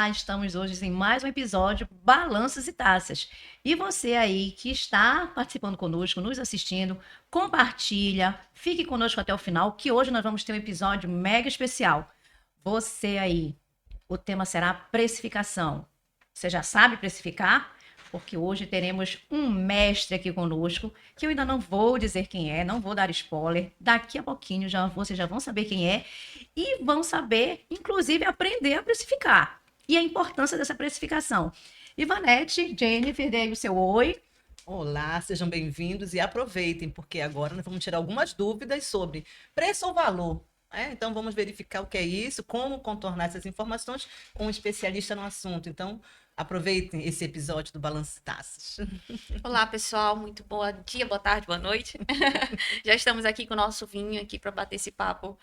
Olá, estamos hoje em mais um episódio Balanços e Taças. E você aí que está participando conosco, nos assistindo, compartilha, fique conosco até o final, que hoje nós vamos ter um episódio mega especial. Você aí, o tema será precificação. Você já sabe precificar? Porque hoje teremos um mestre aqui conosco, que eu ainda não vou dizer quem é, não vou dar spoiler. Daqui a pouquinho vocês já vão saber quem é e vão saber, inclusive, aprender a precificar. E a importância dessa precificação. Ivanete, Jennifer, dê aí o seu oi. Olá, sejam bem-vindos e aproveitem, porque agora nós vamos tirar algumas dúvidas sobre preço ou valor. Então, vamos verificar o que é isso, como contornar essas informações com um especialista no assunto. Então, aproveitem esse episódio do Balanço de Taças. Olá, pessoal, muito bom dia, boa tarde, boa noite. Já estamos aqui com o nosso vinho aqui para bater esse papo,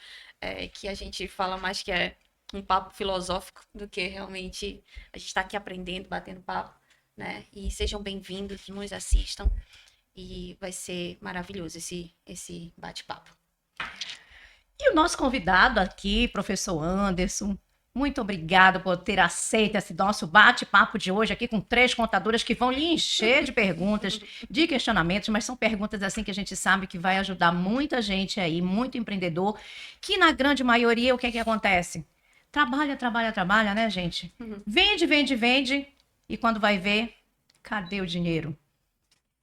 que a gente fala mais que é um papo filosófico do que realmente a gente está aqui aprendendo, batendo papo, né? E sejam bem-vindos, nos assistam e vai ser maravilhoso esse bate-papo. E o nosso convidado aqui, professor Anderson, muito obrigado por ter aceito esse nosso bate-papo de hoje aqui com 3 contadoras que vão lhe encher de perguntas, de questionamentos, mas são perguntas assim que a gente sabe que vai ajudar muita gente aí, muito empreendedor, que na grande maioria o que é que acontece? Trabalha, né, gente? Vende, e quando vai ver, cadê o dinheiro?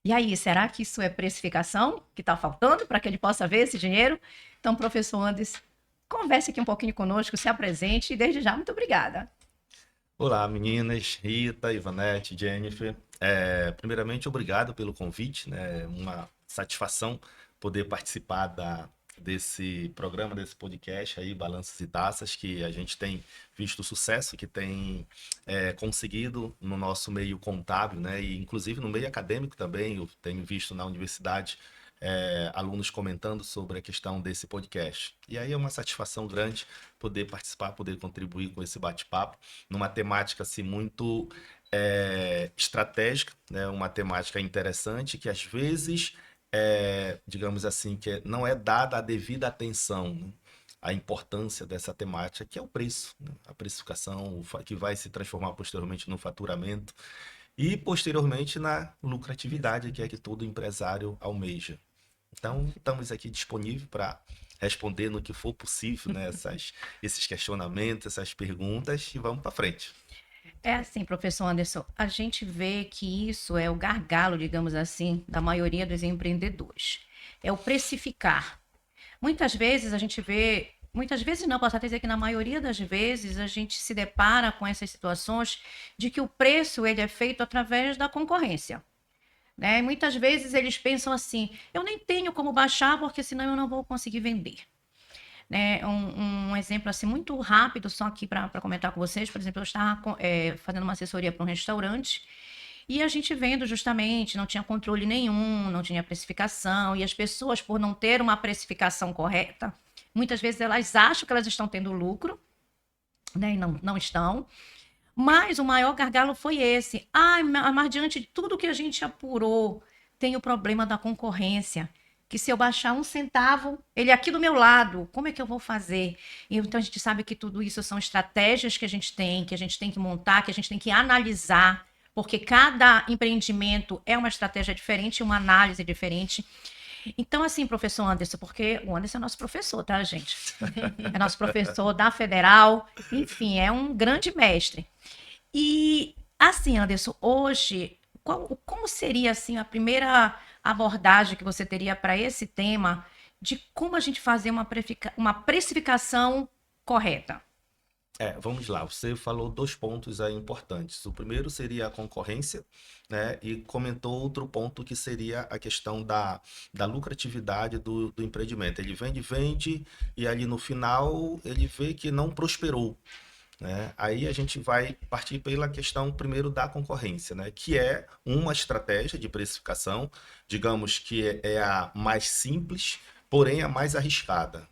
E aí, será que isso é precificação que está faltando para que ele possa ver esse dinheiro? Então, professor Anderson, converse aqui um pouquinho conosco, se apresente e desde já, muito obrigada. Olá, meninas, Rita, Ivanete, Jennifer. Primeiramente, obrigado pelo convite, né? Uma satisfação poder participar desse programa, desse podcast aí, Balanços e Taças, que a gente tem visto o sucesso que tem conseguido no nosso meio contábil, né? E inclusive no meio acadêmico também, eu tenho visto na universidade alunos comentando sobre a questão desse podcast. E aí é uma satisfação grande poder participar, poder contribuir com esse bate-papo, numa temática assim muito estratégica, né? Uma temática interessante que às vezes, digamos assim, que não é dada a devida atenção, né? A importância dessa temática, que é o preço, né? A precificação, que vai se transformar posteriormente no faturamento e posteriormente na lucratividade, que é que todo empresário almeja. Então, estamos aqui disponíveis para responder no que for possível, né, esses questionamentos, essas perguntas, e vamos para frente. É assim, professor Anderson, a gente vê que isso é o gargalo, digamos assim, da maioria dos empreendedores. É o precificar. Muitas vezes a gente vê, muitas vezes não, posso até dizer que na maioria das vezes a gente se depara com essas situações de que o preço ele é feito através da concorrência. Né? E muitas vezes eles pensam assim: eu nem tenho como baixar porque senão eu não vou conseguir vender. Né? Um exemplo assim muito rápido, só aqui para comentar com vocês. Por exemplo, eu estava fazendo uma assessoria para um restaurante e a gente vendo justamente, não tinha controle nenhum, não tinha precificação, e as pessoas, por não ter uma precificação correta, muitas vezes elas acham que elas estão tendo lucro, né? E não estão. Mas o maior gargalo foi esse. Mas diante de tudo que a gente apurou, tem o problema da concorrência. Que se eu baixar 1 centavo, ele é aqui do meu lado, como é que eu vou fazer? Então a gente sabe que tudo isso são estratégias que a gente tem que montar, que a gente tem que analisar, porque cada empreendimento é uma estratégia diferente, uma análise diferente. Então, assim, professor Anderson, porque o Anderson é nosso professor, tá, gente? É nosso professor da Federal, enfim, é um grande mestre. E assim, Anderson, hoje, como seria assim a primeira abordagem que você teria para esse tema de como a gente fazer uma precificação correta? Vamos lá, você falou 2 pontos aí importantes. O primeiro seria a concorrência, né? E comentou outro ponto que seria a questão da lucratividade do empreendimento. Ele vende, e ali no final ele vê que não prosperou, né? Aí a gente vai partir pela questão primeiro da concorrência, né? Que é uma estratégia de precificação, digamos que é a mais simples, porém a mais arriscada.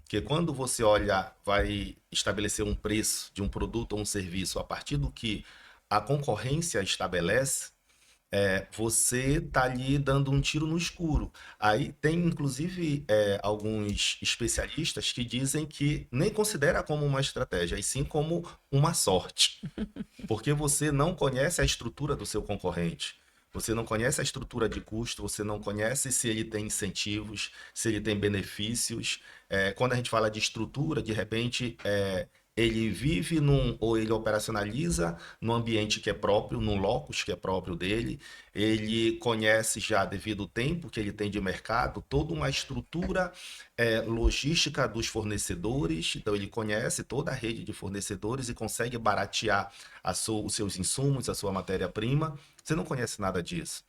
Porque quando você vai estabelecer um preço de um produto ou um serviço a partir do que a concorrência estabelece, você tá ali dando um tiro no escuro. Aí tem, inclusive, alguns especialistas que dizem que nem considera como uma estratégia, e sim como uma sorte. Porque você não conhece a estrutura do seu concorrente. Você não conhece a estrutura de custo, você não conhece se ele tem incentivos, se ele tem benefícios. Quando a gente fala de estrutura, de repente, ele vive ou ele operacionaliza num ambiente que é próprio, num locus que é próprio dele. Ele conhece já, devido ao tempo que ele tem de mercado, toda uma estrutura logística dos fornecedores. Então, ele conhece toda a rede de fornecedores e consegue baratear os seus insumos, a sua matéria-prima. Você não conhece nada disso.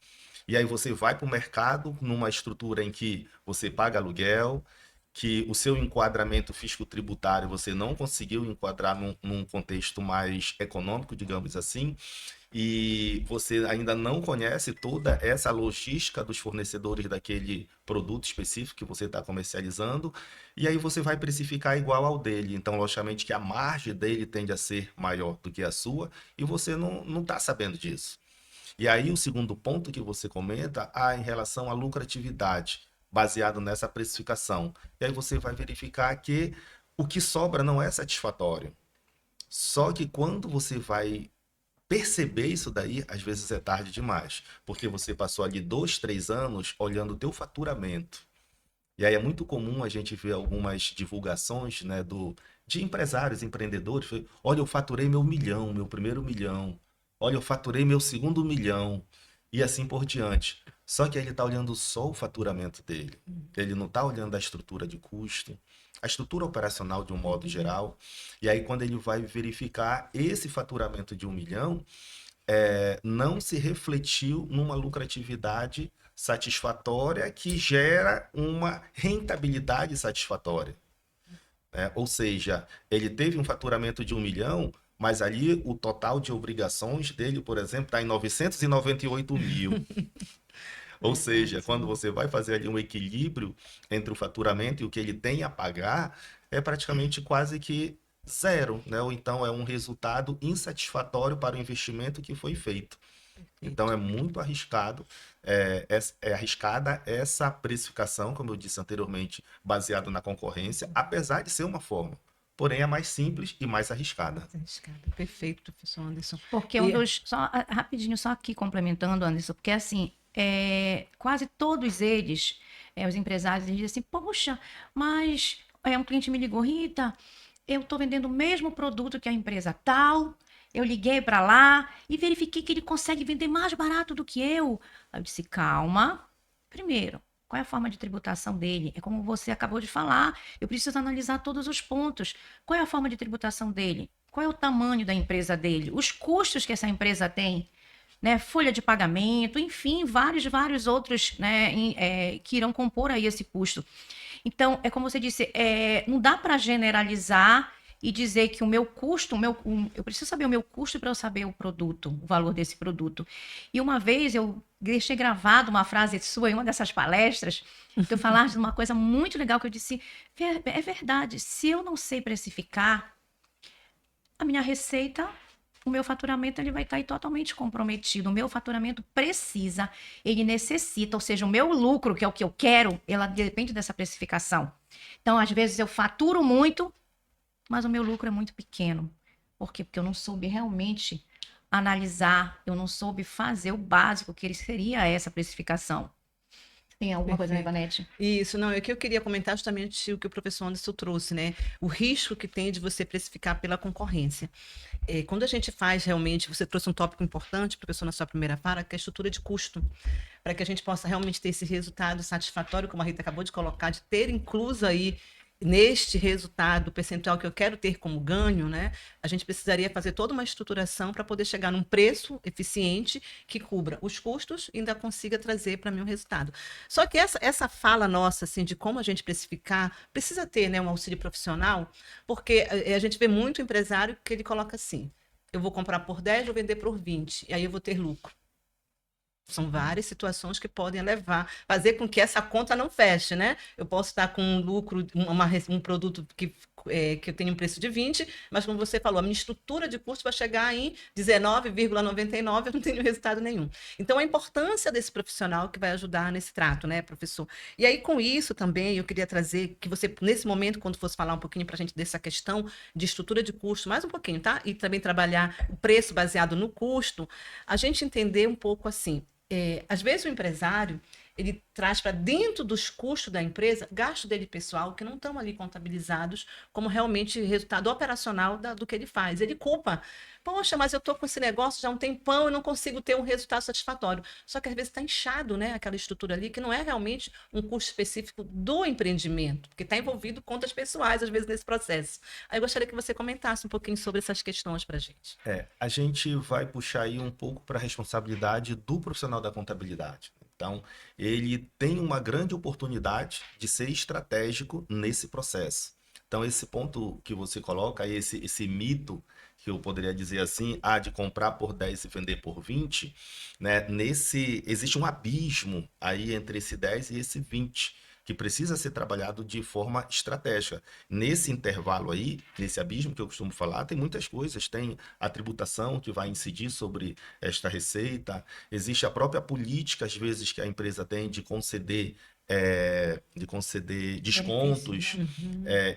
E aí você vai para o mercado numa estrutura em que você paga aluguel, que o seu enquadramento fisco-tributário você não conseguiu enquadrar num contexto mais econômico, digamos assim, e você ainda não conhece toda essa logística dos fornecedores daquele produto específico que você está comercializando, e aí você vai precificar igual ao dele. Então, logicamente que a margem dele tende a ser maior do que a sua, e você não está sabendo disso. E aí o segundo ponto que você comenta, em relação à lucratividade, baseado nessa precificação. E aí você vai verificar que o que sobra não é satisfatório. Só que quando você vai perceber isso daí, às vezes é tarde demais, porque você passou ali 2, 3 anos olhando o teu faturamento. E aí é muito comum a gente ver algumas divulgações, né, de empresários, empreendedores. Olha, eu faturei meu milhão, meu primeiro milhão. Olha, eu faturei meu segundo milhão. E assim por diante. Só que ele está olhando só o faturamento dele. Ele não está olhando a estrutura de custo, a estrutura operacional de um modo geral. E aí, quando ele vai verificar esse faturamento de 1 milhão, não se refletiu numa lucratividade satisfatória que gera uma rentabilidade satisfatória. Ou seja, ele teve um faturamento de 1 milhão, mas ali o total de obrigações dele, por exemplo, está em 998 mil. Ou seja, quando você vai fazer ali um equilíbrio entre o faturamento e o que ele tem a pagar, é praticamente quase que zero, né? Ou então é um resultado insatisfatório para o investimento que foi feito. Então é muito arriscado, é arriscada essa precificação, como eu disse anteriormente, baseado na concorrência, apesar de ser uma forma. Porém, é mais simples e mais arriscada. Perfeito, professor Anderson. Porque rapidinho, só aqui complementando, Anderson, porque assim, quase todos eles, os empresários, eles dizem assim, poxa, mas um cliente me ligou, Rita, eu estou vendendo o mesmo produto que a empresa tal, eu liguei para lá e verifiquei que ele consegue vender mais barato do que eu. Aí eu disse, calma, primeiro, qual é a forma de tributação dele? É como você acabou de falar, eu preciso analisar todos os pontos. Qual é a forma de tributação dele? Qual é o tamanho da empresa dele? Os custos que essa empresa tem? Né, folha de pagamento, enfim, vários outros, né, que irão compor aí esse custo. Então, é como você disse, não dá para generalizar e dizer que o meu custo, eu preciso saber o meu custo para eu saber o produto, o valor desse produto. E uma vez eu deixei gravado uma frase sua em uma dessas palestras, que eu falaste de uma coisa muito legal que eu disse, é verdade, se eu não sei precificar, a minha receita, o meu faturamento ele vai estar aí totalmente comprometido. O meu faturamento precisa, ele necessita, ou seja, o meu lucro, que é o que eu quero, ela depende dessa precificação. Então, às vezes eu faturo muito, mas o meu lucro é muito pequeno. Por quê? Porque eu não soube realmente analisar, eu não soube fazer o básico que seria essa precificação. Tem alguma coisa, né, Ivanete? Isso, não, é que eu queria comentar justamente o que o professor Anderson trouxe, né? O risco que tem de você precificar pela concorrência. Quando a gente faz realmente, você trouxe um tópico importante, professor, na sua primeira fala, que é a estrutura de custo, para que a gente possa realmente ter esse resultado satisfatório, como a Rita acabou de colocar, de ter incluso aí neste resultado percentual que eu quero ter como ganho, né? A gente precisaria fazer toda uma estruturação para poder chegar num preço eficiente que cubra os custos e ainda consiga trazer para mim um resultado. Só que essa fala nossa, assim, de como a gente precificar, precisa ter, né, um auxílio profissional, porque a gente vê muito empresário que ele coloca assim, eu vou comprar por 10, vou vender por 20, e aí eu vou ter lucro. São várias situações que podem fazer com que essa conta não feche, né? Eu posso estar com um lucro, um produto que que eu tenho um preço de 20, mas como você falou, a minha estrutura de custo vai chegar em 19,99, eu não tenho resultado nenhum. Então, a importância desse profissional que vai ajudar nesse trato, né, professor? E aí, com isso também, eu queria trazer que você, nesse momento, quando fosse falar um pouquinho para a gente dessa questão de estrutura de custo, mais um pouquinho, tá? E também trabalhar o preço baseado no custo, a gente entender um pouco assim, às vezes o empresário, ele traz para dentro dos custos da empresa gasto dele pessoal que não estão ali contabilizados como realmente resultado operacional do que ele faz. Ele culpa. Poxa, mas eu estou com esse negócio já há um tempão e não consigo ter um resultado satisfatório. Só que às vezes está inchado, né? Aquela estrutura ali, que não é realmente um custo específico do empreendimento, porque está envolvido contas pessoais, às vezes, nesse processo. Aí eu gostaria que você comentasse um pouquinho sobre essas questões para a gente. A gente vai puxar aí um pouco para a responsabilidade do profissional da contabilidade. Então, ele tem uma grande oportunidade de ser estratégico nesse processo. Então, esse ponto que você coloca, esse mito, que eu poderia dizer assim, de comprar por 10 e vender por 20, né? Existe um abismo aí entre esse 10 e esse 20, que precisa ser trabalhado de forma estratégica. Nesse intervalo aí, nesse abismo que eu costumo falar, tem muitas coisas. Tem a tributação que vai incidir sobre esta receita, existe a própria política, às vezes, que a empresa tem de conceder descontos,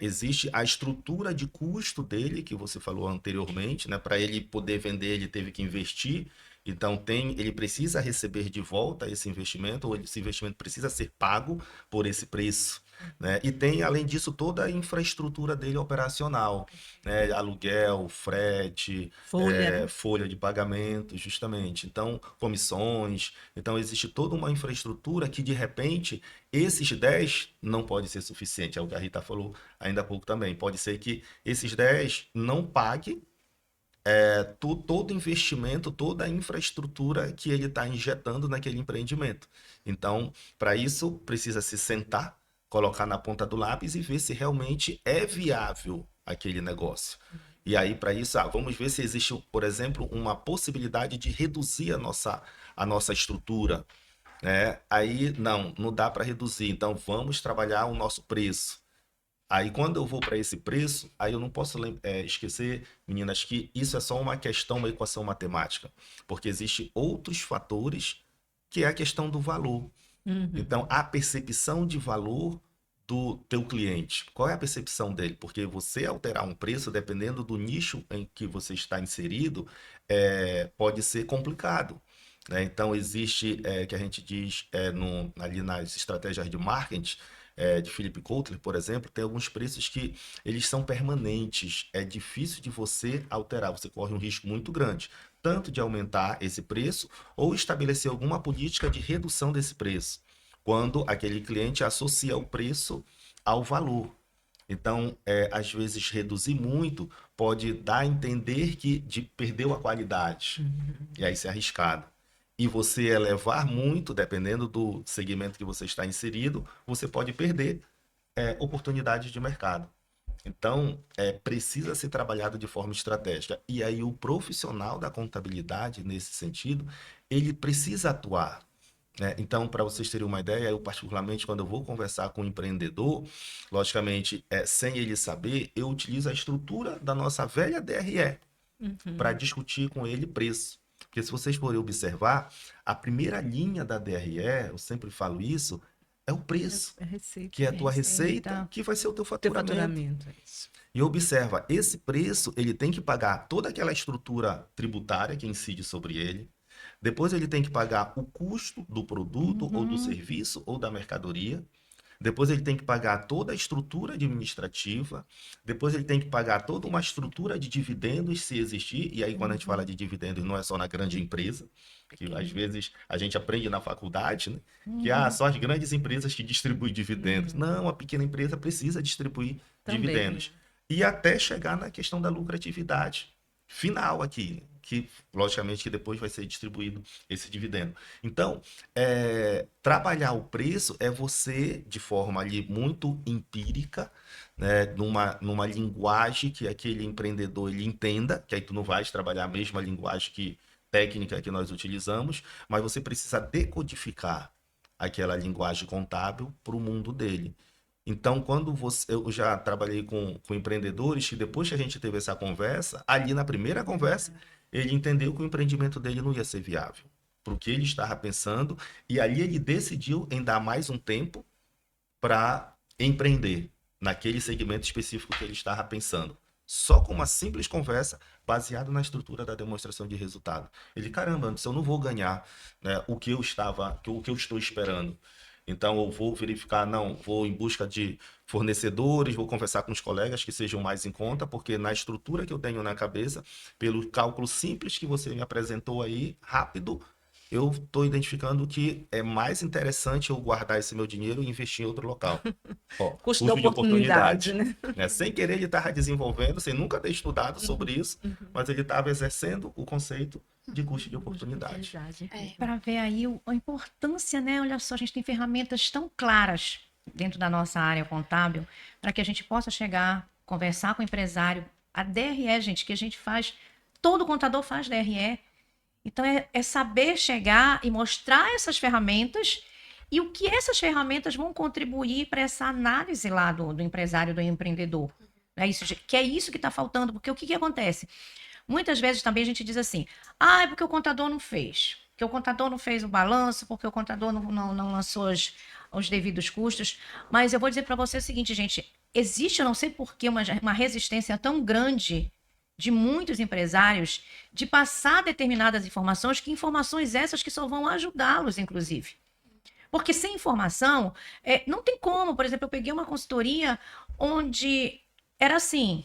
existe a estrutura de custo dele, que você falou anteriormente, né? Para ele poder vender, ele teve que investir. Então, ele precisa receber de volta esse investimento, ou esse investimento precisa ser pago por esse preço, né? E tem, além disso, toda a infraestrutura dele operacional, né? Aluguel, frete, Folha, folha de pagamento, justamente. Então, comissões. Então, existe toda uma infraestrutura que, de repente, esses 10 não pode ser suficiente. É o que a Rita falou ainda há pouco também. Pode ser que esses 10 não paguem todo investimento, toda a infraestrutura que ele está injetando naquele empreendimento. Então, para isso, precisa se sentar, colocar na ponta do lápis e ver se realmente é viável aquele negócio. E aí, para isso, vamos ver se existe, por exemplo, uma possibilidade de reduzir a nossa estrutura, né? Aí, não dá para reduzir. Então, vamos trabalhar o nosso preço. Aí, quando eu vou para esse preço, aí eu não posso esquecer, meninas, que isso é só uma questão, uma equação matemática, porque existem outros fatores, que é a questão do valor. Então, a percepção de valor do teu cliente. Qual é a percepção dele? Porque você alterar um preço, dependendo do nicho em que você está inserido, pode ser complicado, né? Então, existe, que a gente diz ali nas estratégias de marketing, de Philip Kotler, por exemplo, tem alguns preços que eles são permanentes. É difícil de você alterar, você corre um risco muito grande, tanto de aumentar esse preço ou estabelecer alguma política de redução desse preço, quando aquele cliente associa o preço ao valor. Então, às vezes, reduzir muito pode dar a entender que perdeu a qualidade, e aí isso é arriscado. E você elevar muito, dependendo do segmento que você está inserido, você pode perder oportunidades de mercado. Então, precisa ser trabalhado de forma estratégica. E aí o profissional da contabilidade, nesse sentido, ele precisa atuar, né? Então, para vocês terem uma ideia, eu particularmente, quando eu vou conversar com um empreendedor, logicamente, sem ele saber, eu utilizo a estrutura da nossa velha DRE para discutir com ele preço. Porque se vocês forem observar, a primeira linha da DRE, eu sempre falo isso, é o preço, receita, que é a tua receita, que vai ser o teu teu faturamento. faturamento, é isso. E observa, esse preço, ele tem que pagar toda aquela estrutura tributária que incide sobre ele. Depois ele tem que pagar o custo do produto ou do serviço ou da mercadoria. Depois ele tem que pagar toda a estrutura administrativa. Depois ele tem que pagar toda uma estrutura de dividendos, se existir. E aí, quando a gente fala de dividendos, não é só na grande empresa, que às vezes a gente aprende na faculdade, né? Que só as grandes empresas que distribuem dividendos. Não, a pequena empresa precisa distribuir dividendos. E até chegar na questão da lucratividade final aqui, que logicamente que depois vai ser distribuído esse dividendo. Então, trabalhar o preço é você, de forma ali muito empírica, né, numa linguagem que aquele empreendedor ele entenda, que aí tu não vais trabalhar a mesma linguagem técnica que nós utilizamos, mas você precisa decodificar aquela linguagem contábil para o mundo dele. Então, eu já trabalhei com empreendedores que depois que a gente teve essa conversa, ali na primeira conversa, ele entendeu que o empreendimento dele não ia ser viável, para o que ele estava pensando, e ali ele decidiu em dar mais um tempo para empreender naquele segmento específico que ele estava pensando. Só com uma simples conversa baseada na estrutura da demonstração de resultado. Ele, caramba, Anderson, eu não vou ganhar, né, o que eu estou esperando. Então eu vou verificar, não, vou em busca de fornecedores, vou conversar com os colegas que sejam mais em conta, porque na estrutura que eu tenho na cabeça, pelo cálculo simples que você me apresentou aí, rápido, eu estou identificando que é mais interessante eu guardar esse meu dinheiro e investir em outro local. Ó, Custo da oportunidade, né? Né? Sem querer, ele estava desenvolvendo, sem nunca ter estudado sobre isso, mas ele estava exercendo o conceito de custo de oportunidade. Para ver aí a importância, né? Olha só, a gente tem ferramentas tão claras dentro da nossa área contábil para que a gente possa chegar, conversar com o empresário. A DRE, gente, que a gente faz, todo contador faz DRE. Então, é saber chegar e mostrar essas ferramentas e o que essas ferramentas vão contribuir para essa análise lá do empresário, do empreendedor. É isso que está faltando, porque o que acontece? Muitas vezes também a gente diz assim, é porque o contador não fez, porque o contador não fez o balanço, porque o contador não lançou os devidos custos. Mas eu vou dizer para você o seguinte, gente, existe, eu não sei por que, uma resistência tão grande de muitos empresários de passar determinadas informações, que informações essas que só vão ajudá-los, inclusive. Porque sem informação, não tem como. Por exemplo, eu peguei uma consultoria onde era assim,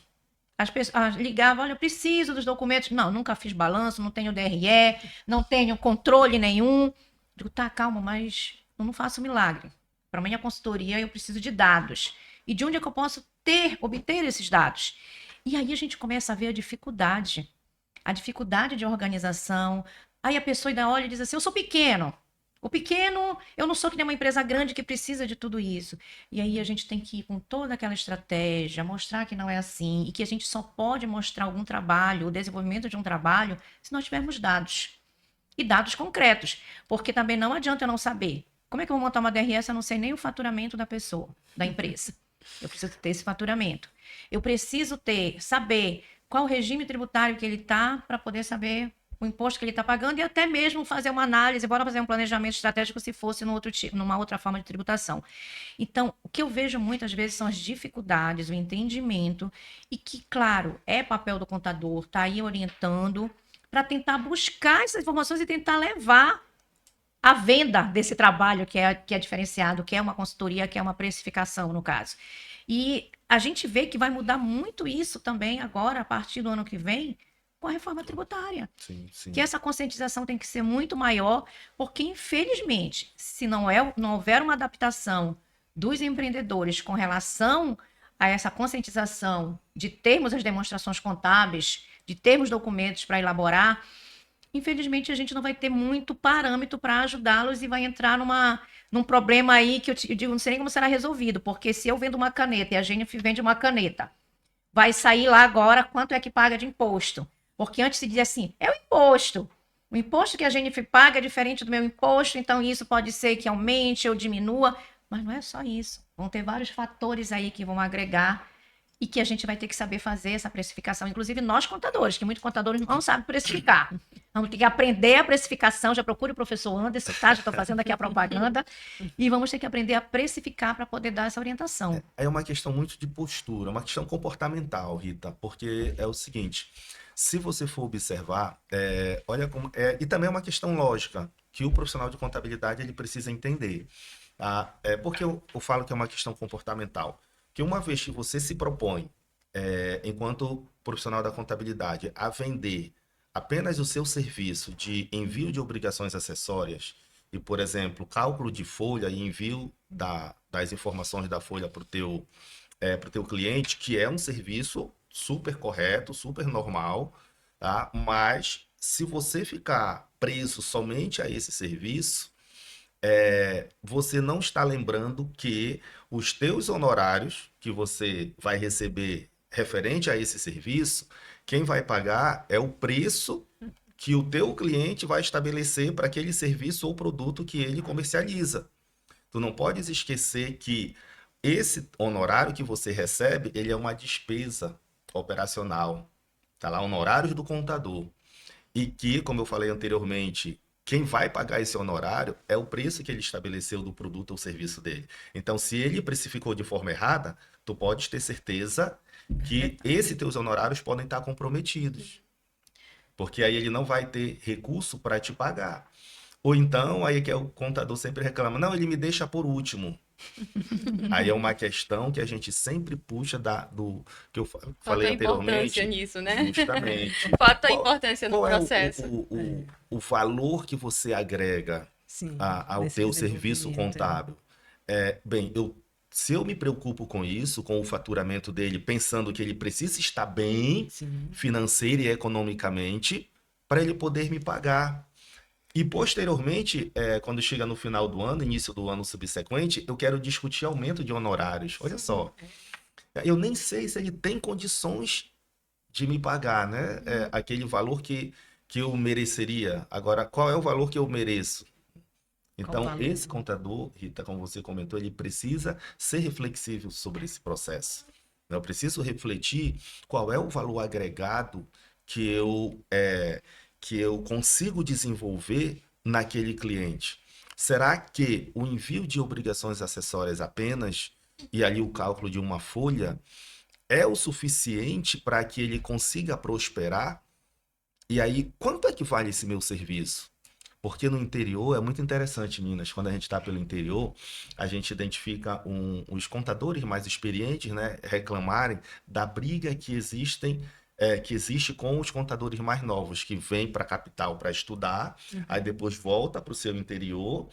as pessoas ligavam, olha, eu preciso dos documentos. Não, nunca fiz balanço, não tenho DRE, não tenho controle nenhum. Digo, tá, calma, mas eu não faço milagre. Para minha consultoria, eu preciso de dados. E de onde é que eu posso obter esses dados? E aí a gente começa a ver a dificuldade de organização. Aí a pessoa ainda olha e diz assim, eu sou pequeno. O pequeno, eu não sou que nem uma empresa grande que precisa de tudo isso. E aí a gente tem que ir com toda aquela estratégia, mostrar que não é assim, e que a gente só pode mostrar algum trabalho, o desenvolvimento de um trabalho, se nós tivermos dados. E dados concretos. Porque também não adianta eu não saber. Como é que eu vou montar uma DRS se eu não sei nem o faturamento da pessoa, da empresa? Eu preciso ter esse faturamento. Eu preciso saber qual o regime tributário que ele está, para poder saber o imposto que ele está pagando e até mesmo fazer uma análise, bora fazer um planejamento estratégico se fosse numa outra forma de tributação. Então, o que eu vejo muitas vezes são as dificuldades, o entendimento, e que, claro, é papel do contador, está aí orientando, para tentar buscar essas informações e tentar levar a venda desse trabalho que é diferenciado, que é uma consultoria, que é uma precificação, no caso. E a gente vê que vai mudar muito isso também agora, a partir do ano que vem, com a reforma tributária. Sim, sim. Que essa conscientização tem que ser muito maior, porque, infelizmente, se não houver uma adaptação dos empreendedores com relação a essa conscientização de termos as demonstrações contábeis, de termos documentos para elaborar, infelizmente a gente não vai ter muito parâmetro para ajudá-los e vai entrar num problema aí que eu digo, não sei nem como será resolvido, porque se eu vendo uma caneta e a gente vende uma caneta, vai sair lá agora quanto é que paga de imposto. Porque antes se dizia assim, é o imposto. O imposto que a gente paga é diferente do meu imposto, então isso pode ser que aumente ou diminua. Mas não é só isso. Vão ter vários fatores aí que vão agregar e que a gente vai ter que saber fazer essa precificação. Inclusive nós contadores, que muitos contadores não sabem precificar. Vamos ter que aprender a precificação. Já procure o professor Anderson, tá? Já estou fazendo aqui a propaganda. E vamos ter que aprender a precificar para poder dar essa orientação. É uma questão muito de postura, uma questão comportamental, Rita, porque é o seguinte... Se você for observar, olha como e também é uma questão lógica que o profissional de contabilidade ele precisa entender. Tá? Porque eu falo que é uma questão comportamental. Que uma vez que você se propõe, enquanto profissional da contabilidade, a vender apenas o seu serviço de envio de obrigações acessórias e, por exemplo, cálculo de folha e envio das informações da folha para o teu cliente, que é um serviço super correto, super normal, tá? Mas se você ficar preso somente a esse serviço, você não está lembrando que os teus honorários que você vai receber referente a esse serviço, quem vai pagar é o preço que o teu cliente vai estabelecer para aquele serviço ou produto que ele comercializa. Tu não podes esquecer que esse honorário que você recebe, ele é uma despesa operacional. Tá lá, honorários do contador. E que, como eu falei anteriormente, quem vai pagar esse honorário é o preço que ele estabeleceu do produto ou serviço dele. Então, se ele precificou de forma errada, tu pode ter certeza que esses teus honorários podem estar comprometidos. Porque aí ele não vai ter recurso para te pagar. Ou então, aí é que o contador sempre reclama, não, ele me deixa por último. Aí é uma questão que a gente sempre puxa do que eu Falta falei importância anteriormente, nisso, né? justamente. Falta Qual, importância no qual é processo. o valor que você agrega Sim, ao nesse teu serviço desenvolvimento. contábil? Bem, se eu me preocupo com isso, com o faturamento dele, pensando que ele precisa estar bem Sim. financeira e economicamente, para ele poder me pagar. E posteriormente, quando chega no final do ano, início do ano subsequente, eu quero discutir aumento de honorários. Olha só, eu nem sei se ele tem condições de me pagar, né? Aquele valor que eu mereceria. Agora, qual é o valor que eu mereço? Qual o Então, valor? esse contador, Rita, como você comentou, ele precisa ser reflexível sobre esse processo. Eu preciso refletir qual é o valor agregado que eu consigo desenvolver naquele cliente. Será que o envio de obrigações acessórias apenas e ali o cálculo de uma folha é o suficiente para que ele consiga prosperar? E aí, quanto é que vale esse meu serviço? Porque no interior é muito interessante, Minas. Quando a gente está pelo interior, a gente identifica os contadores mais experientes, né, reclamarem da briga que existe com os contadores mais novos, que vêm para a capital para estudar, aí depois volta para o seu interior.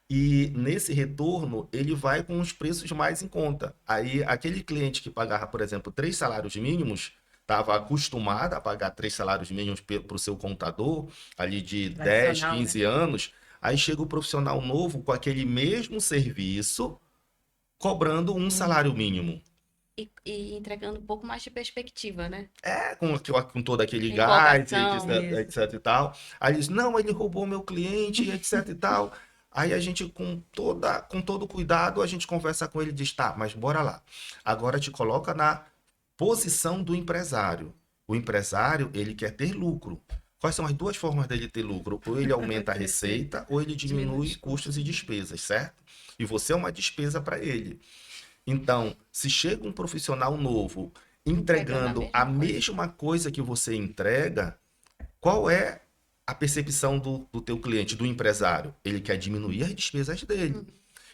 E nesse retorno, ele vai com os preços mais em conta. Aí, aquele cliente que pagava, por exemplo, 3 salários mínimos, estava acostumado a pagar 3 salários mínimos para o seu contador, ali de 10, Tradicional, né? 15 anos. Aí chega o profissional novo com aquele mesmo serviço, cobrando um salário mínimo. E entregando um pouco mais de perspectiva, né? Com todo aquele gás, Empolgação. etc, Isso. etc e tal. Aí eles, não, ele roubou meu cliente, etc e tal. Aí a gente, com todo cuidado, a gente conversa com ele e diz, tá, mas bora lá. Agora te coloca na posição do empresário. O empresário, ele quer ter lucro. Quais são as duas formas dele ter lucro? Ou ele aumenta a receita, ou ele diminui custos e despesas, certo? E você é uma despesa para ele. Então, se chega um profissional novo Entregando entregando a a mesma coisa. mesma coisa que você entrega, qual é a percepção do teu cliente, do empresário? Ele quer diminuir as despesas dele.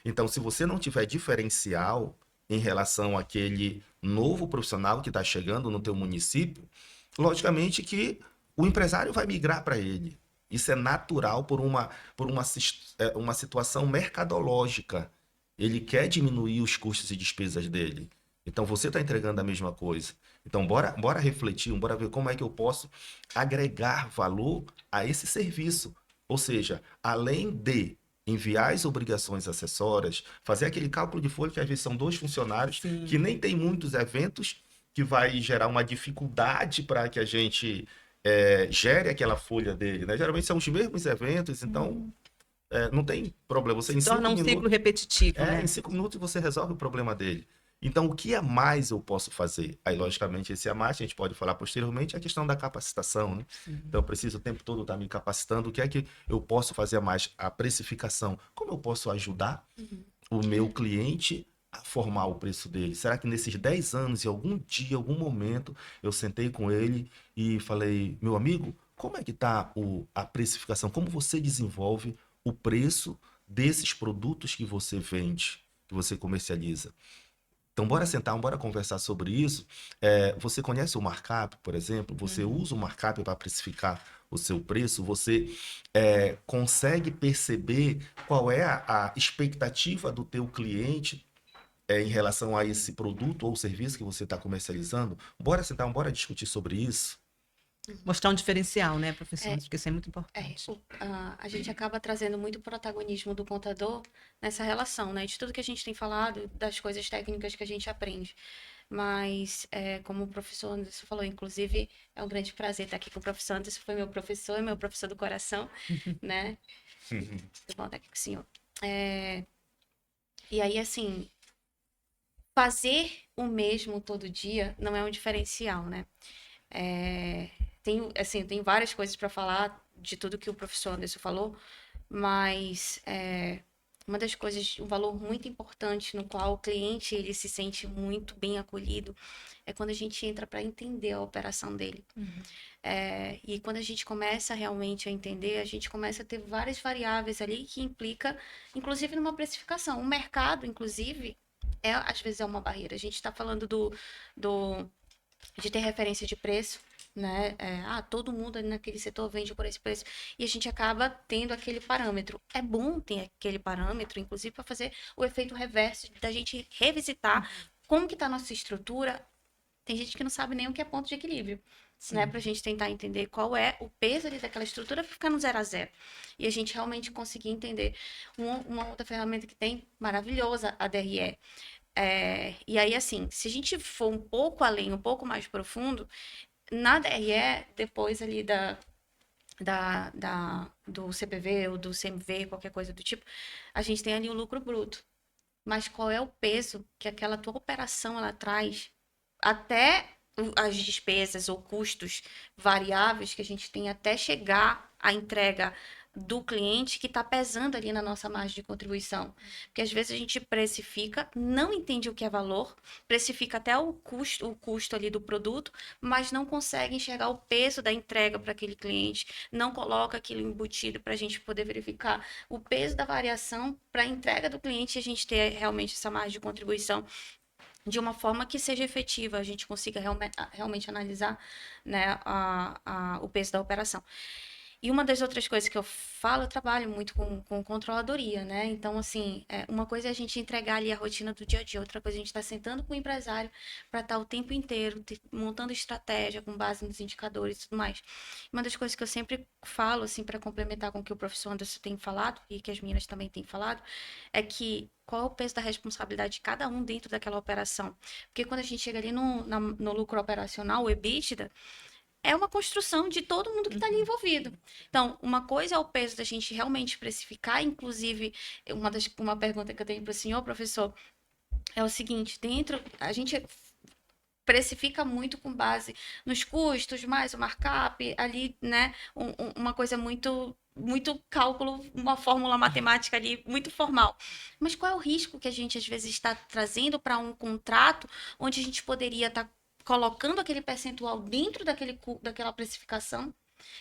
Então, se você não tiver diferencial em relação àquele novo profissional que está chegando no teu município, logicamente que o empresário vai migrar para ele. Isso é natural uma situação mercadológica. Ele quer diminuir os custos e despesas dele. Então, você está entregando a mesma coisa. Então, bora refletir, bora ver como é que eu posso agregar valor a esse serviço. Ou seja, além de enviar as obrigações acessórias, fazer aquele cálculo de folha, que às vezes são 2 funcionários, Sim. que nem tem muitos eventos, que vai gerar uma dificuldade para que a gente gere aquela folha dele, né? Geralmente são os mesmos eventos, então não tem problema. Você Se torna um ciclo repetitivo, né? em 5 minutos você resolve o problema dele. Então, o que a mais eu posso fazer? Aí, logicamente, esse a mais, a gente pode falar posteriormente, é a questão da capacitação, né? Então, eu preciso o tempo todo estar me capacitando. O que é que eu posso fazer a mais? A precificação. Como eu posso ajudar o meu cliente a formar o preço dele? Será que nesses 10 anos, em algum dia, em algum momento, eu sentei com ele e falei, meu amigo, como é que está a precificação? Como você desenvolve o preço desses produtos que você vende, que você comercializa? Então, bora sentar, bora conversar sobre isso. Você conhece o markup, por exemplo? Você usa o markup para precificar o seu preço? Você consegue perceber qual é a expectativa do teu cliente em relação a esse produto ou serviço que você está comercializando? Bora sentar, bora discutir sobre isso. Mostrar um diferencial, né, professor? Porque isso é muito importante. A gente acaba trazendo muito protagonismo do contador nessa relação, né? De tudo que a gente tem falado, das coisas técnicas que a gente aprende. Mas, como o professor Anderson falou, inclusive, é um grande prazer estar aqui com o professor Anderson, foi meu professor do coração, né? Muito bom estar aqui com o senhor. E aí, assim, fazer o mesmo todo dia não é um diferencial, né? Tem várias coisas para falar de tudo que o professor Anderson falou, mas uma das coisas, um valor muito importante no qual o cliente ele se sente muito bem acolhido é quando a gente entra para entender a operação dele. E quando a gente começa realmente a entender, a gente começa a ter várias variáveis ali que implica, inclusive numa precificação. O mercado, inclusive, às vezes é uma barreira. A gente está falando de ter referência de preço, né? Todo mundo ali naquele setor vende por esse preço. E a gente acaba tendo aquele parâmetro. É bom ter aquele parâmetro, inclusive, para fazer o efeito reverso, da gente revisitar como que está a nossa estrutura. Tem gente que não sabe nem o que é ponto de equilíbrio, né? Para a gente tentar entender qual é o peso ali daquela estrutura para ficar no 0 a 0. E a gente realmente conseguir entender. Uma outra ferramenta que tem, maravilhosa, a DRE. E aí, assim, se a gente for um pouco além, um pouco mais profundo, na DRE, depois ali do CPV ou do CMV, qualquer coisa do tipo, a gente tem ali o lucro bruto. Mas qual é o peso que aquela tua operação ela traz até as despesas ou custos variáveis que a gente tem até chegar à entrega do cliente que está pesando ali na nossa margem de contribuição. Porque às vezes a gente precifica, não entende o que é valor, precifica até o custo ali do produto, mas não consegue enxergar o peso da entrega para aquele cliente, não coloca aquilo embutido para a gente poder verificar o peso da variação para a entrega do cliente e a gente ter realmente essa margem de contribuição de uma forma que seja efetiva, a gente consiga realmente analisar, né, o peso da operação. E uma das outras coisas que eu falo, eu trabalho muito com controladoria, né? Então, assim, uma coisa é a gente entregar ali a rotina do dia a dia, outra coisa é a gente estar sentando com o empresário para estar o tempo inteiro montando estratégia com base nos indicadores e tudo mais. Uma das coisas que eu sempre falo, assim, para complementar com o que o professor Anderson tem falado e que as meninas também têm falado, é que qual é o peso da responsabilidade de cada um dentro daquela operação. Porque quando a gente chega ali no lucro operacional, o EBITDA, é uma construção de todo mundo que está ali envolvido. Então, uma coisa é o peso da gente realmente precificar, inclusive, uma pergunta que eu tenho para o senhor, professor, é o seguinte, a gente precifica muito com base nos custos, mais o markup, ali, né, uma coisa muito cálculo, uma fórmula matemática ali muito formal. Mas qual é o risco que a gente às vezes está trazendo para um contrato onde a gente poderia estar colocando aquele percentual dentro daquela precificação,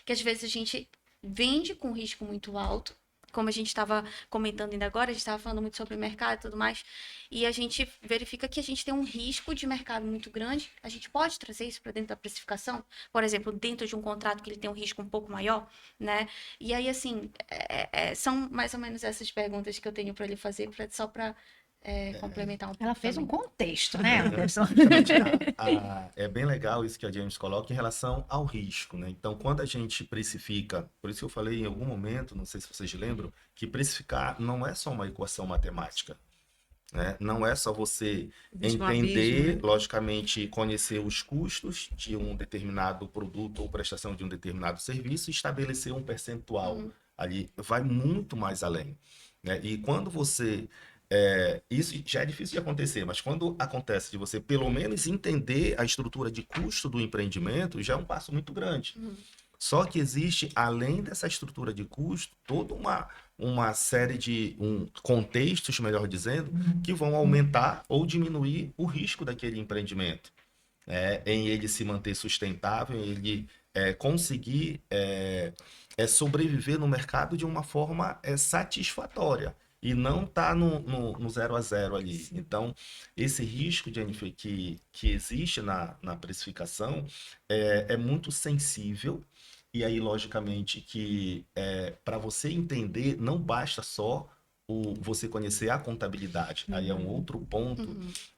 que às vezes a gente vende com risco muito alto, como a gente estava comentando ainda agora, a gente estava falando muito sobre mercado e tudo mais, e a gente verifica que a gente tem um risco de mercado muito grande, a gente pode trazer isso para dentro da precificação, por exemplo, dentro de um contrato que ele tem um risco um pouco maior, né? E aí, assim, são mais ou menos essas perguntas que eu tenho para lhe fazer, só para complementar um pouco. Ela fez um também. contexto, né, Anderson? Justamente, é bem legal isso que a James coloca em relação ao risco, né? Então, quando a gente precifica, por isso que eu falei em algum momento, não sei se vocês lembram, que precificar não é só uma equação matemática, né? Não é só você Existe um entender, abismo, né? logicamente, conhecer os custos de um determinado produto ou prestação de um determinado serviço e estabelecer um percentual ali. Vai muito mais além, né? E quando você isso já é difícil de acontecer, mas quando acontece de você pelo menos entender a estrutura de custo do empreendimento, já é um passo muito grande. Só que existe, além dessa estrutura de custo, toda uma série de contextos, melhor dizendo, que vão aumentar ou diminuir o risco daquele empreendimento. Em ele se manter sustentável, em ele conseguir sobreviver no mercado de uma forma satisfatória e não tá no 0 a 0 ali. Então, esse risco, Jennifer, que existe na precificação é muito sensível. E aí, logicamente, que para você entender, não basta só você conhecer a contabilidade. Aí é um outro ponto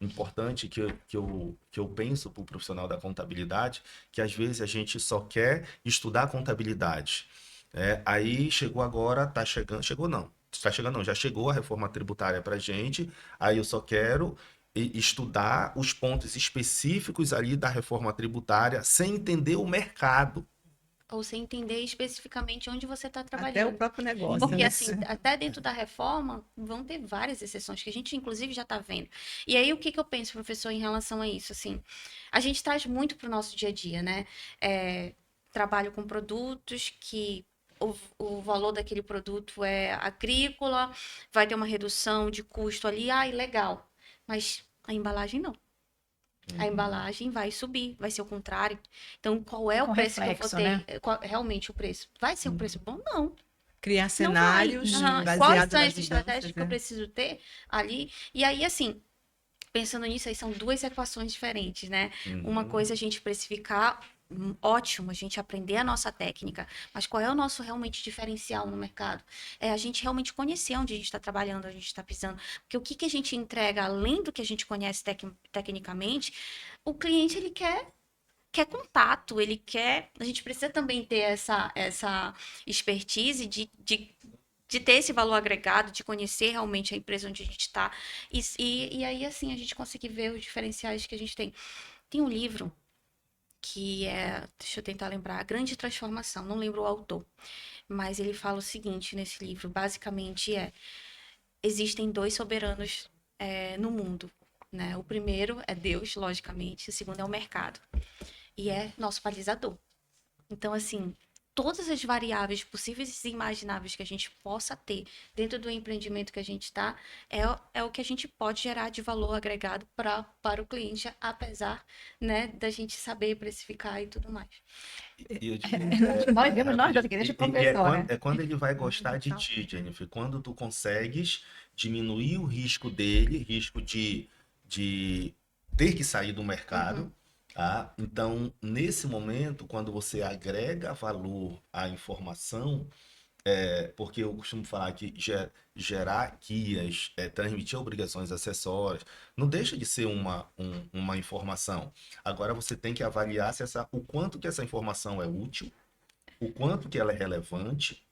importante que eu penso para o profissional da contabilidade, que às vezes a gente só quer estudar a contabilidade. Aí chegou agora, já chegou a reforma tributária para a gente, aí eu só quero estudar os pontos específicos ali da reforma tributária sem entender o mercado. ou você entender especificamente onde você está Até trabalhando. o próprio negócio, Porque, né? assim, até dentro da reforma, vão ter várias exceções que a gente, inclusive, já está vendo. E aí, o que eu penso, professor, em relação a isso? Assim, a gente traz muito para o nosso dia a dia, né? Trabalho com produtos que o valor daquele produto é agrícola, vai ter uma redução de custo ali, legal. Mas a embalagem não. A embalagem vai subir, vai ser o contrário. Então, qual é o Com preço que eu reflexo, vou ter? né? Realmente o preço? Vai ser um preço bom? Não. Criar Não vai. cenários Aham. Quais baseados são nas as estratégias mudanças, que eu né? preciso ter ali? E aí, assim, pensando nisso, aí são duas equações diferentes, né? Uma Uhum. coisa é a gente precificar, ótimo, a gente aprender a nossa técnica, mas qual é o nosso realmente diferencial no mercado? É a gente realmente conhecer onde a gente está trabalhando, onde a gente está pisando. Porque o que a gente entrega, além do que a gente conhece tecnicamente, o cliente, ele quer contato, ele quer. A gente precisa também ter essa expertise de ter esse valor agregado, de conhecer realmente a empresa onde a gente está. E aí, assim, a gente conseguir ver os diferenciais que a gente tem. Tem um livro que deixa eu tentar lembrar, A Grande Transformação, não lembro o autor, mas ele fala o seguinte nesse livro, basicamente existem dois soberanos no mundo, né? O primeiro é Deus, logicamente, o segundo é o mercado, e é nosso balizador. Então, assim, todas as variáveis possíveis e imagináveis que a gente possa ter dentro do empreendimento que a gente está, é o que a gente pode gerar de valor agregado para o cliente, apesar, né, da gente saber precificar e tudo mais. E eu digo, Nós vemos nós dois aqui, deixa o professor, né? é quando ele vai gostar de ti, Jennifer. Quando tu consegues diminuir o risco dele, risco de ter que sair do mercado, tá? Então, nesse momento, quando você agrega valor à informação, porque eu costumo falar que gerar guias, transmitir obrigações acessórias, não deixa de ser uma informação. Agora você tem que avaliar o quanto que essa informação é útil, o quanto que ela é relevante,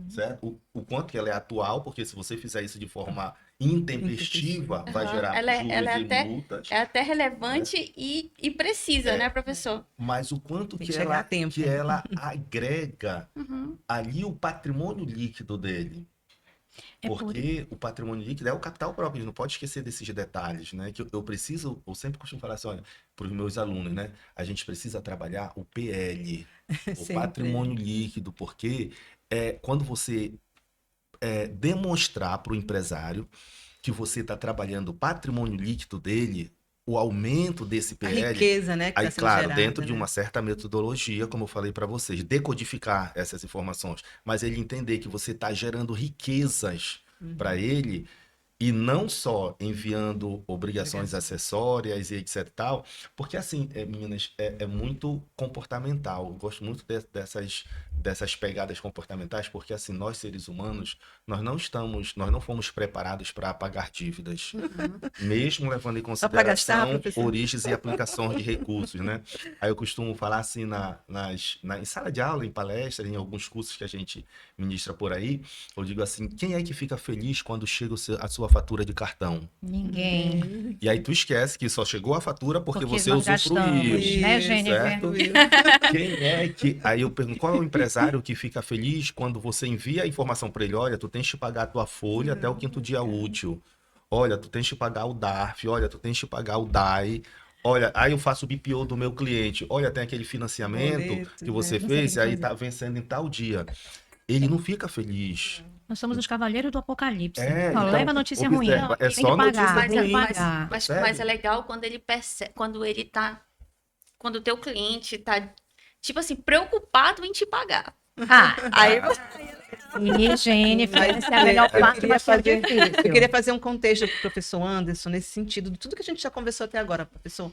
certo? O quanto que ela é atual, porque se você fizer isso de forma intempestiva, vai Aham. gerar Ela juros e multas. é até relevante e precisa, né, professor? Mas o quanto Tem que que chegar a ela, tempo. que ela agrega Uhum. ali o patrimônio líquido dele. É por Porque o patrimônio líquido é o capital próprio, a gente não pode esquecer desses detalhes, né? Que eu sempre costumo falar assim, olha, para os meus alunos, né? A gente precisa trabalhar o PL, o Sempre. patrimônio líquido, porque quando você demonstrar para o empresário que você está trabalhando o patrimônio líquido dele, o aumento desse A PL. riqueza, né, que Aí, está sendo claro, gerada, dentro de né? uma certa metodologia, como eu falei para vocês, decodificar essas informações, mas ele entender que você está gerando riquezas para ele e não só enviando obrigações acessórias e etc e tal, porque assim, meninas, é muito comportamental. Eu gosto muito dessas pegadas comportamentais, porque assim, nós seres humanos, nós não fomos preparados para pagar dívidas, mesmo levando em Só para gastar, consideração professor? origens e aplicações de recursos, né? Aí eu costumo falar assim em sala de aula, em palestras, em alguns cursos que a gente ministra por aí, eu digo assim, quem é que fica feliz quando chega a sua fatura de cartão? ninguém. E aí tu esquece que só chegou a fatura porque Porque você nós usufruiu, gastamos, né, Isso, Jennifer? certo? isso. Quem é que... Aí eu pergunto, qual é o empresário que fica feliz quando você envia a informação para ele? Olha, tu tens que pagar a tua folha até o 5º dia útil. Olha, tu tens que pagar o DARF. Olha, tu tens que pagar o DAI. Olha, aí eu faço o BPO do meu cliente. Olha, tem aquele financiamento Boleto, que você né? fez e aí tá vencendo em tal dia. Ele não fica feliz. Nós somos os cavaleiros do apocalipse. Só Então, leva notícia ruim. observa, é Tem que só notícia pagar, tem que ruim. pagar. Mas é legal quando ele percebe, quando o teu cliente tá, tipo assim, preocupado em te pagar. Ah, Aí e Jennifer, Mas, essa é a melhor eu parte, queria vai ser fazer- difícil. Eu queria fazer um contexto para o professor Anderson, nesse sentido, de tudo que a gente já conversou até agora, professor.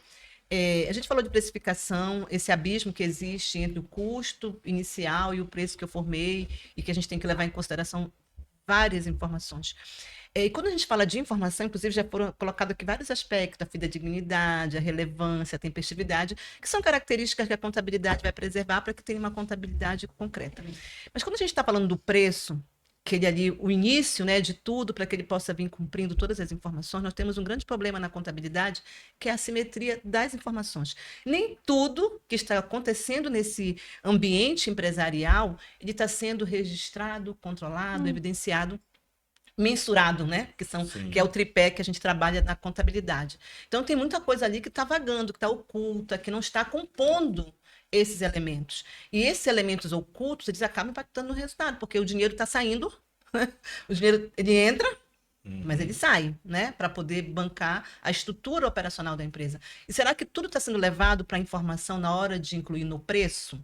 A gente falou de precificação, esse abismo que existe entre o custo inicial e o preço que eu formei, e que a gente tem que levar em consideração várias informações. E quando a gente fala de informação, inclusive já foram colocados aqui vários aspectos, a fidedignidade, a relevância, a tempestividade, que são características que a contabilidade vai preservar para que tenha uma contabilidade concreta. Mas quando a gente está falando do preço, aquele ali, o início, né, de tudo, para que ele possa vir cumprindo todas as informações, nós temos um grande problema na contabilidade, que é a assimetria das informações. Nem tudo que está acontecendo nesse ambiente empresarial, ele está sendo registrado, controlado, evidenciado, mensurado, né? Sim. Que é o tripé que a gente trabalha na contabilidade. Então, tem muita coisa ali que está vagando, que está oculta, que não está compondo esses elementos. E esses elementos ocultos, eles acabam impactando no resultado, porque o dinheiro está saindo, o dinheiro ele entra, mas ele sai, né? Para poder bancar a estrutura operacional da empresa. E será que tudo está sendo levado para a informação na hora de incluir no preço?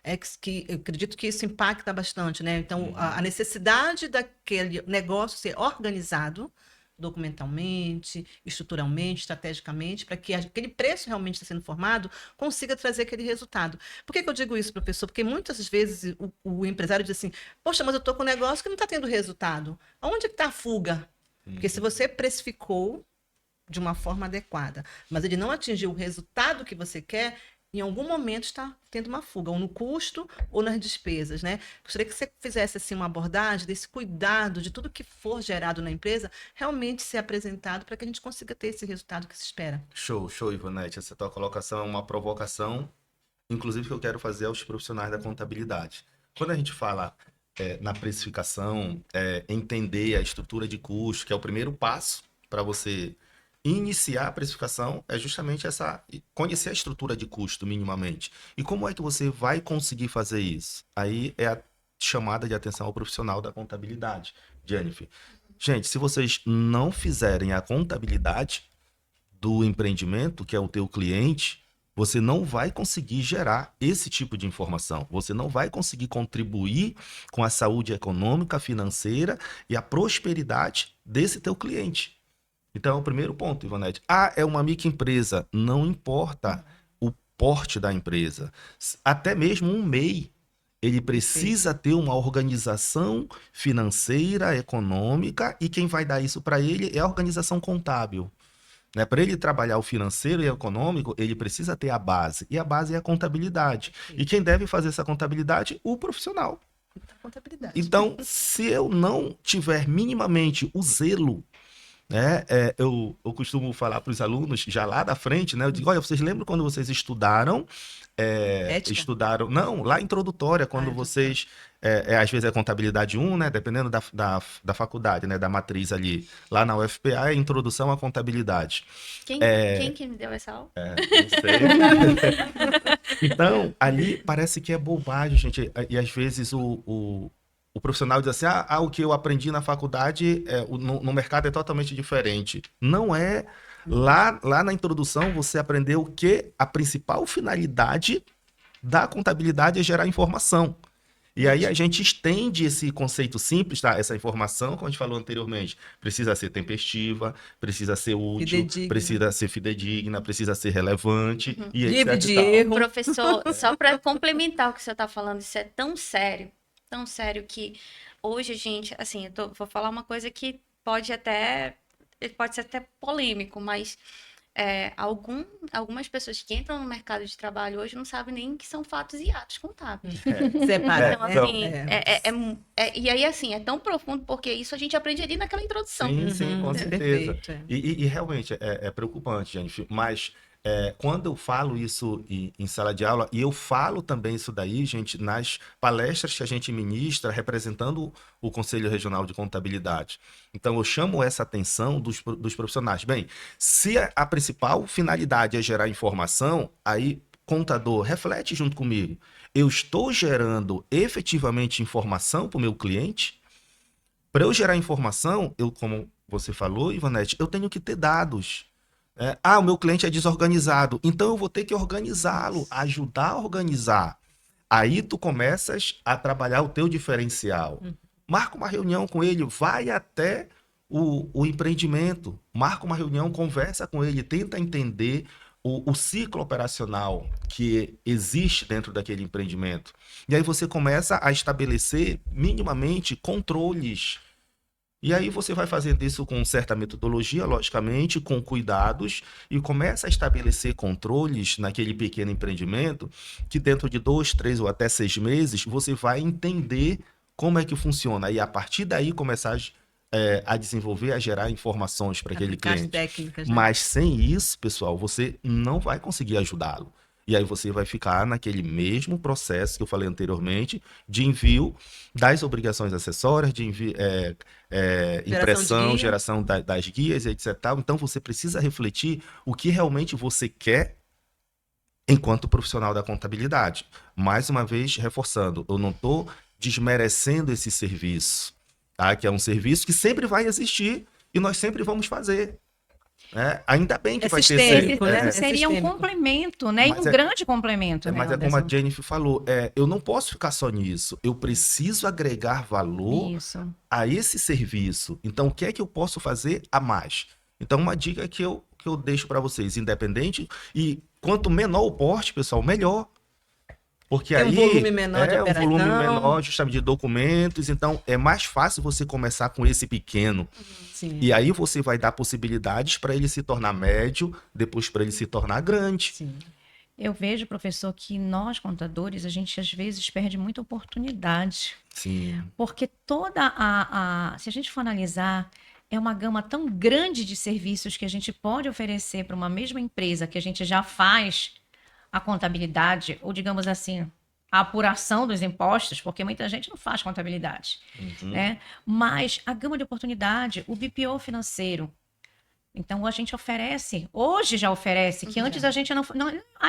É que eu acredito que isso impacta bastante, né? Então, a necessidade daquele negócio ser organizado documentalmente, estruturalmente, estrategicamente, para que aquele preço realmente está sendo formado consiga trazer aquele resultado. Por que eu digo isso, professor? Porque muitas vezes o empresário diz assim, poxa, mas eu estou com um negócio que não está tendo resultado. Onde é que está a fuga? Porque se você precificou de uma forma adequada, mas ele não atingiu o resultado que você quer, em algum momento está tendo uma fuga, ou no custo ou nas despesas, né? Gostaria que você fizesse assim uma abordagem desse cuidado de tudo que for gerado na empresa realmente ser apresentado para que a gente consiga ter esse resultado que se espera. Show, Ivonete. Essa tua colocação é uma provocação, inclusive, que eu quero fazer aos profissionais da contabilidade. Quando a gente fala na precificação, entender a estrutura de custo, que é o primeiro passo para você iniciar a precificação, é justamente conhecer a estrutura de custo minimamente. E como é que você vai conseguir fazer isso? Aí é a chamada de atenção ao profissional da contabilidade, Jennifer. Gente, se vocês não fizerem a contabilidade do empreendimento, que é o teu cliente, você não vai conseguir gerar esse tipo de informação. Você não vai conseguir contribuir com a saúde econômica, financeira e a prosperidade desse teu cliente. Então, é o primeiro ponto, Ivonete. É uma microempresa. Não importa o porte da empresa. Até mesmo um MEI, ele precisa ter uma organização financeira, econômica, e quem vai dar isso para ele é a organização contábil. Né? Para ele trabalhar o financeiro e o econômico, ele precisa ter a base. E a base é a contabilidade. E quem deve fazer essa contabilidade? O profissional. Contabilidade. Então, se eu não tiver minimamente o zelo, né, eu costumo falar para os alunos, já lá da frente, né, eu digo, olha, vocês lembram quando vocês estudaram, não, lá introdutória, quando vocês, às vezes é contabilidade 1, né, dependendo da faculdade, né, da matriz ali, lá na UFPA é introdução à contabilidade. Quem que me deu essa aula? Não sei. Então, ali parece que é bobagem, gente, e às vezes o profissional diz assim, o que eu aprendi na faculdade no mercado é totalmente diferente. Não é. Lá na introdução você aprendeu que a principal finalidade da contabilidade é gerar informação. E aí a gente estende esse conceito simples, tá? Essa informação, como a gente falou anteriormente, precisa ser tempestiva, precisa ser útil, precisa ser fidedigna, precisa ser relevante. E livre de erro. Professor, só para complementar o que você está falando, isso é tão sério que hoje a gente, assim, vou falar uma coisa que pode ser até polêmico, mas algumas pessoas que entram no mercado de trabalho hoje não sabem nem que são fatos e atos contábeis. Separa. Então, assim, e aí, assim, é tão profundo, porque isso a gente aprende ali naquela introdução. Sim, com certeza. E realmente é preocupante, Jennifer, mas quando eu falo isso em sala de aula, e eu falo também isso daí, gente, nas palestras que a gente ministra, representando o Conselho Regional de Contabilidade. Então, eu chamo essa atenção dos profissionais. Bem, se a principal finalidade é gerar informação, aí, contador, reflete junto comigo. Eu estou gerando efetivamente informação para o meu cliente? Para eu gerar informação, como você falou, Ivonete, eu tenho que ter dados. O meu cliente é desorganizado, então eu vou ter que organizá-lo, ajudar a organizar. Aí tu começas a trabalhar o teu diferencial. Marca uma reunião com ele, vai até o empreendimento, marca uma reunião, conversa com ele, tenta entender o ciclo operacional que existe dentro daquele empreendimento. E aí você começa a estabelecer minimamente controles. E aí você vai fazendo isso com certa metodologia, logicamente, com cuidados, e começa a estabelecer controles naquele pequeno empreendimento, que dentro de 2, 3 ou até 6 meses, você vai entender Como é que funciona? E a partir daí começar a desenvolver, a gerar informações para aquele Aplicar as cliente. técnicas, né? Mas sem isso, pessoal, você não vai conseguir ajudá-lo. E aí você vai ficar naquele mesmo processo que eu falei anteriormente, de envio das obrigações acessórias, de impressão, guia. geração das guias, etc. Então você precisa refletir o que realmente você quer enquanto profissional da contabilidade. Mais uma vez, reforçando, eu não estou desmerecendo esse serviço, tá? Que é um serviço que sempre vai existir e nós sempre vamos fazer. Né? Ainda bem que É vai ter sistêmico, sempre. né? Seria um sistêmico. complemento, né? E Mas um grande complemento, né, Mas é como a Anderson? Jennifer falou, eu não posso ficar só nisso. Eu preciso agregar valor Isso. a esse serviço. Então, o que é que eu posso fazer a mais? Então, uma dica que eu deixo para vocês, independente, e quanto menor o porte, pessoal, melhor. Porque Tem um aí volume menor de um volume operação. menor, justamente, de documentos. Então, é mais fácil você começar com esse pequeno. Sim. E aí você vai dar possibilidades para ele se tornar médio, depois para ele se tornar grande. Sim. Eu vejo, professor, que nós, contadores, a gente às vezes perde muita oportunidade. Sim. Porque se a gente for analisar, é uma gama tão grande de serviços que a gente pode oferecer para uma mesma empresa que a gente já faz a contabilidade, ou digamos assim, a apuração dos impostos, porque muita gente não faz contabilidade, né? Mas a gama de oportunidade, o BPO financeiro. Então, a gente oferece, hoje já oferece, que antes a gente não,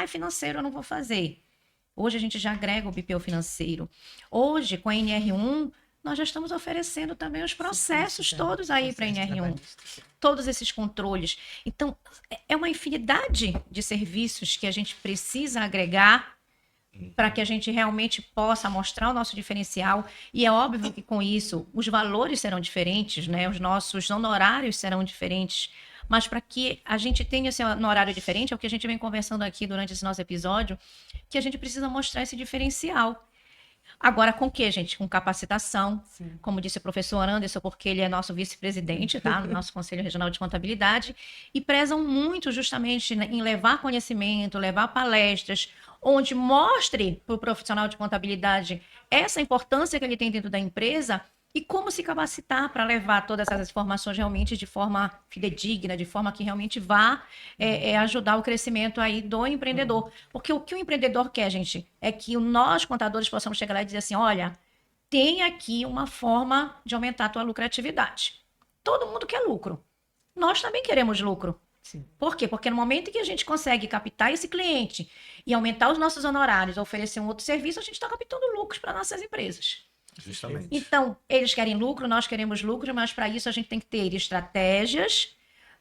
financeiro eu não vou fazer. Hoje a gente já agrega o BPO financeiro. Hoje, com a NR1, nós já estamos oferecendo também os processos todos aí para a NR1. Todos esses controles. Então, é uma infinidade de serviços que a gente precisa agregar para que a gente realmente possa mostrar o nosso diferencial. E é óbvio que com isso os valores serão diferentes, né? Os nossos honorários serão diferentes. Mas para que a gente tenha esse honorário diferente, é o que a gente vem conversando aqui durante esse nosso episódio, que a gente precisa mostrar esse diferencial. Agora, com o quê, gente? Com capacitação, Sim. como disse o professor Anderson, porque ele é nosso vice-presidente, tá? No nosso Conselho Regional de Contabilidade, e prezam muito justamente em levar conhecimento, levar palestras, onde mostre para o profissional de contabilidade essa importância que ele tem dentro da empresa e como se capacitar para levar todas essas informações realmente de forma fidedigna, de forma que realmente vá ajudar o crescimento aí do empreendedor. Porque o que o empreendedor quer, gente, é que nós, contadores, possamos chegar lá e dizer assim, olha, tem aqui uma forma de aumentar a tua lucratividade. Todo mundo quer lucro. Nós também queremos lucro. Sim. Por quê? Porque no momento em que a gente consegue captar esse cliente e aumentar os nossos honorários, oferecer um outro serviço, a gente está captando lucros para nossas empresas. Justamente. Então, eles querem lucro, nós queremos lucro, mas para isso a gente tem que ter estratégias,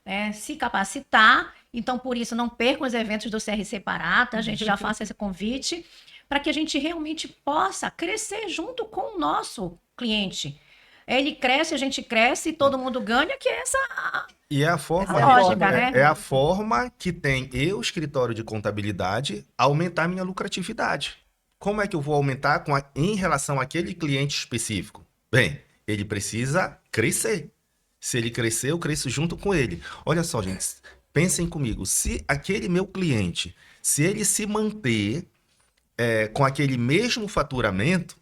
né, se capacitar. Então, por isso, não percam os eventos do CRC Pará, tá? A gente já faça esse convite para que a gente realmente possa crescer junto com o nosso cliente. Ele cresce, a gente cresce, todo mundo ganha, que é essa... E é a forma, Essa lógica, né? é a forma que tem eu, escritório de contabilidade, aumentar minha lucratividade. Como é que eu vou aumentar em relação àquele cliente específico? Bem, ele precisa crescer. Se ele crescer, eu cresço junto com ele. Olha só, gente, pensem comigo. Se aquele meu cliente, se ele se manter com aquele mesmo faturamento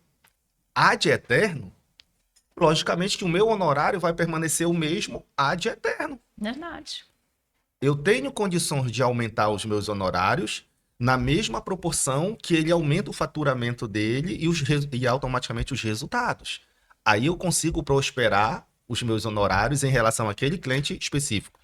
ad eterno, logicamente que o meu honorário vai permanecer o mesmo ad eterno. Verdade. Eu tenho condições de aumentar os meus honorários na mesma proporção que ele aumenta o faturamento dele e automaticamente os resultados. Aí eu consigo prosperar os meus honorários em relação àquele cliente específico.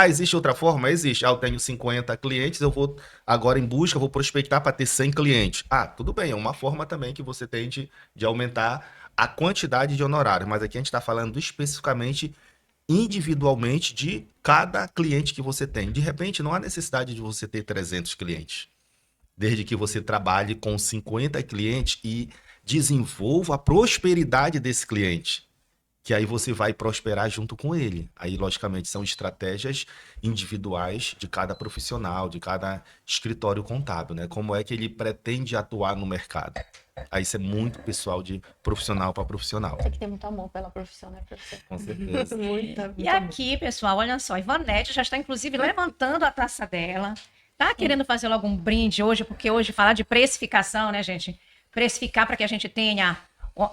Existe outra forma? Existe. Eu tenho 50 clientes, eu vou agora em busca, vou prospectar para ter 100 clientes. Tudo bem, é uma forma também que você tem de aumentar a quantidade de honorários, mas aqui a gente está falando especificamente individualmente de cada cliente que você tem. De repente, não há necessidade de você ter 300 clientes. Desde que você trabalhe com 50 clientes e desenvolva a prosperidade desse cliente, que aí você vai prosperar junto com ele. Aí, logicamente, são estratégias individuais de cada profissional, de cada escritório contábil, né? Como é que ele pretende atuar no mercado. Aí isso é muito pessoal, de profissional para profissional. Tem que ter muito amor pela profissão, né, professor? Com certeza. E aqui, pessoal, olha só, Ivanete já está, inclusive, levantando a taça dela. Tá querendo fazer logo um brinde hoje, porque hoje falar de precificação, né, gente? Precificar para que a gente tenha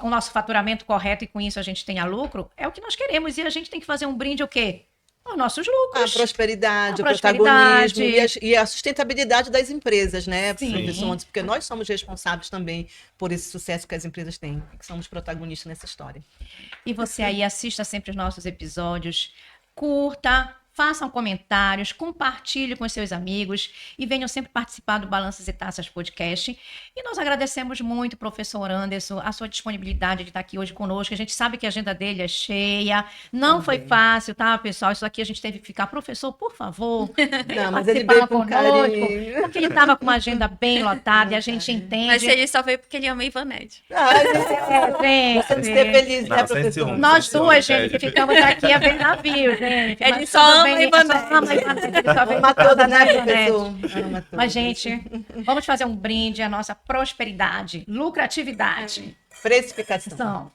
o nosso faturamento correto e com isso a gente tenha lucro, é o que nós queremos. E a gente tem que fazer um brinde o quê? Aos nossos A lucros. prosperidade, A o prosperidade. protagonismo e a sustentabilidade das empresas, né, Sim. professor Anderson? Porque nós somos responsáveis também por esse sucesso que as empresas têm, e que somos protagonistas nessa história. E você aí assista sempre os nossos episódios, curta, façam comentários, compartilhe com seus amigos e venham sempre participar do Balanças e Taças Podcast. E nós agradecemos muito, professor Anderson, a sua disponibilidade de estar aqui hoje conosco. A gente sabe que a agenda dele é cheia, não foi fácil, tá, pessoal? Isso aqui a gente teve que ficar, professor, por favor, Não, mas ele participar veio com conosco, carinho. porque ele estava com uma agenda bem lotada e a gente entende. Mas ele só veio porque ele ama Ivanete. Ai, Gente, Você ser feliz, Não, né, sem professor? ciúmes. nós Sem duas, ciúmes, gente, que Ed. ficamos aqui a ver navio, gente. Ele Mas só tudo ama bem, Ivanete. só ama Ivanete, ele só vem Ama por causa toda, da né, Ivanete. professor? Ama todas. Mas, gente, vamos fazer um brinde à nossa prosperidade, lucratividade. Precificação. São.